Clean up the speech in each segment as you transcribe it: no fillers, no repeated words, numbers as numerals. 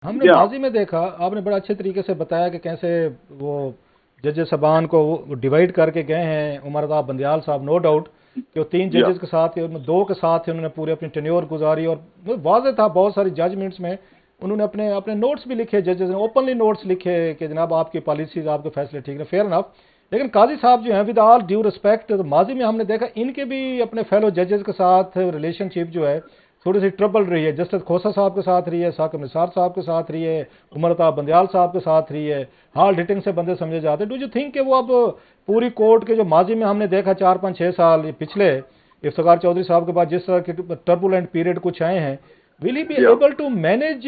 हमने या माजी में देखा, आपने बड़ा अच्छे तरीके से बताया कि कैसे वो जजेस साहबान को डिवाइड करके गए हैं। उमर साहब बंदयाल साहब, नो डाउट कि वो तीन या जजेस के साथ थे, उनमें दो के साथ थे, उन्होंने पूरी अपनी टेन्योर गुजारी और वाजह था बहुत सारी जजमेंट्स में उन्होंने अपने अपने नोट्स भी लिखे, जजेस ने ओपनली नोट्स लिखे कि जनाब आपकी पॉलिसीज, आपके फैसले ठीक है, फेयर इनफ। लेकिन काजी साहब जो हैं, विद ऑल ड्यू रिस्पेक्ट, तो माजी में हमने देखा इनके भी अपने फेलो जजेस के साथ रिलेशनशिप जो है थोड़ी सी ट्रबल रही है। जस्टिस खोसा साहब के साथ रही है, साकिब निसार साहब के साथ रही है, उमर अता बंदयाल साहब के साथ रही है। हाल हिटिंग से बंदे समझे जाते। डू यू थिंक कि वो अब पूरी कोर्ट के जो माजी में हमने देखा 4 5 6 साल ये पिछले इफ्तिखार चौधरी साहब के बाद जिस तरह के टर्बुलेंट पीरियड कुछ आए हैं, विल ही बी या एबल टू मैनेज?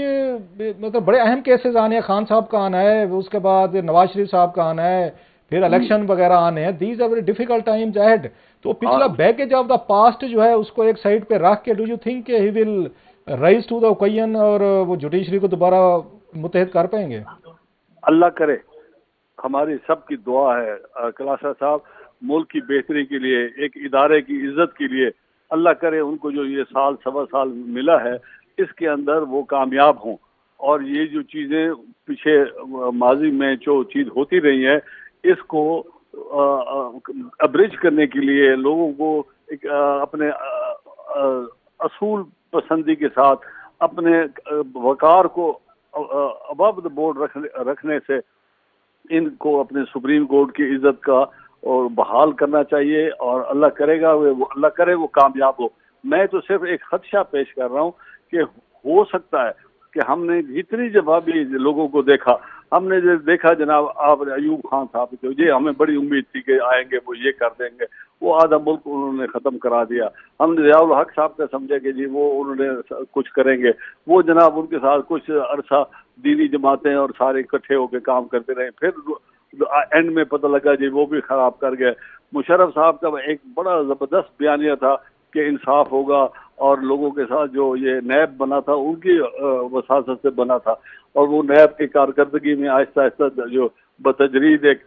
मतलब बड़े अहम केसेस आने हैं, खान साहब का आना है, उसके बाद नवाज शरीफ साहब का आना है, फिर इलेक्शन वगैरह आने हैं। These are very difficult times ahead. तो पिछला हाँ, बैगेज ऑफ द पास्ट जो है उसको एक साइड पे रख के, do you think he will rise to the occasion और वो जुडिशरी को दोबारा मुतहद कर पाएंगे? अल्लाह करे, हमारी सबकी दुआ है कलासा साहब, मुल्क की बेहतरी के लिए, एक इदारे की इज्जत के लिए। अल्लाह करे उनको जो ये साल सवा साल मिला है इसके अंदर वो कामयाब हों, और ये जो चीज़ें पीछे माजी में जो चीज़ होती रही है इसको अब्रिज करने के लिए लोगों को एक अपने असूल पसंदी के साथ अपने वकार को अबव द बोर्ड रखने से इनको अपने सुप्रीम कोर्ट की इज्जत का और बहाल करना चाहिए, और अल्लाह करेगा वो अल्लाह करे वो कामयाब हो। मैं तो सिर्फ एक खदशा पेश कर रहा हूँ कि हो सकता है कि हमने जितनी जगह भी लोगों को देखा, हमने जो देखा जनाब आप अयूब खान साहब थे, ये हमें बड़ी उम्मीद थी कि आएंगे वो ये कर देंगे, वो आधा मुल्क उन्होंने ख़त्म करा दिया। हमने ज़ियाउल हक साहब का समझा कि जी वो उन्होंने कुछ करेंगे, वो जनाब उनके साथ कुछ अरसा दीनी जमातें और सारे इकट्ठे होकर काम करते रहे, फिर एंड में पता लगा जी वो भी खराब कर गए। मुशर्रफ साहब का एक बड़ा ज़बरदस्त बयानिया था कि इंसाफ होगा, और लोगों के साथ जो ये नैब बना था उनकी वसासत से बना था, और वो नैब की कारकर्दगी में आहिस्ता आहिस्ता जो बतजरीद एक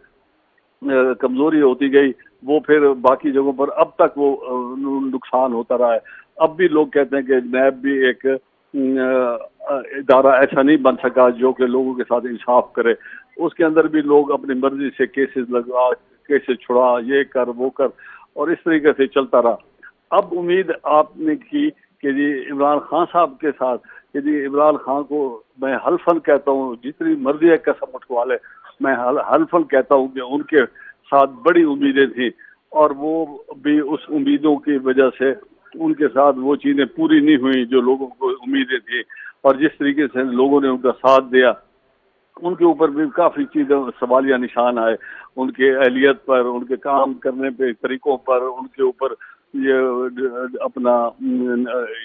कमजोरी होती गई, वो फिर बाकी जगहों पर अब तक वो नुकसान होता रहा है। अब भी लोग कहते हैं कि नैब भी एक इदारा ऐसा नहीं बन सका जो कि लोगों के साथ इंसाफ करे। उसके अंदर भी लोग अपनी मर्जी से केसेस लगा, केसेस छुड़ा, ये कर वो कर, और इस तरीके से चलता रहा। अब उम्मीद आपने की कि जी इमरान खान साहब के साथ, कि जी इमरान खान को मैं हल्फन कहता हूँ, जितनी मर्जी है कसम उठवा ले, मैं हल्फन कहता हूँ कि उनके साथ बड़ी उम्मीदें थी, और वो भी उस उम्मीदों की वजह से उनके साथ वो चीज़ें पूरी नहीं हुई जो लोगों को उम्मीदें थी, और जिस तरीके से लोगों ने उनका साथ दिया उनके ऊपर भी काफ़ी चीज़ें सवालिया निशान आए, उनके अहलियत पर, उनके काम करने पे तरीक़ों पर, उनके ऊपर ये अपना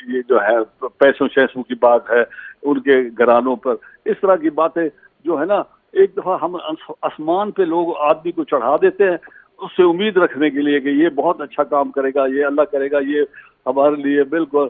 ये जो है पैसों शैसों की बात है, उनके घरानों पर, इस तरह की बातें जो है ना, एक दफ़ा हम आसमान पे लोग आदमी को चढ़ा देते हैं उससे उम्मीद रखने के लिए कि ये बहुत अच्छा काम करेगा, ये अल्लाह करेगा, ये हमारे लिए बिल्कुल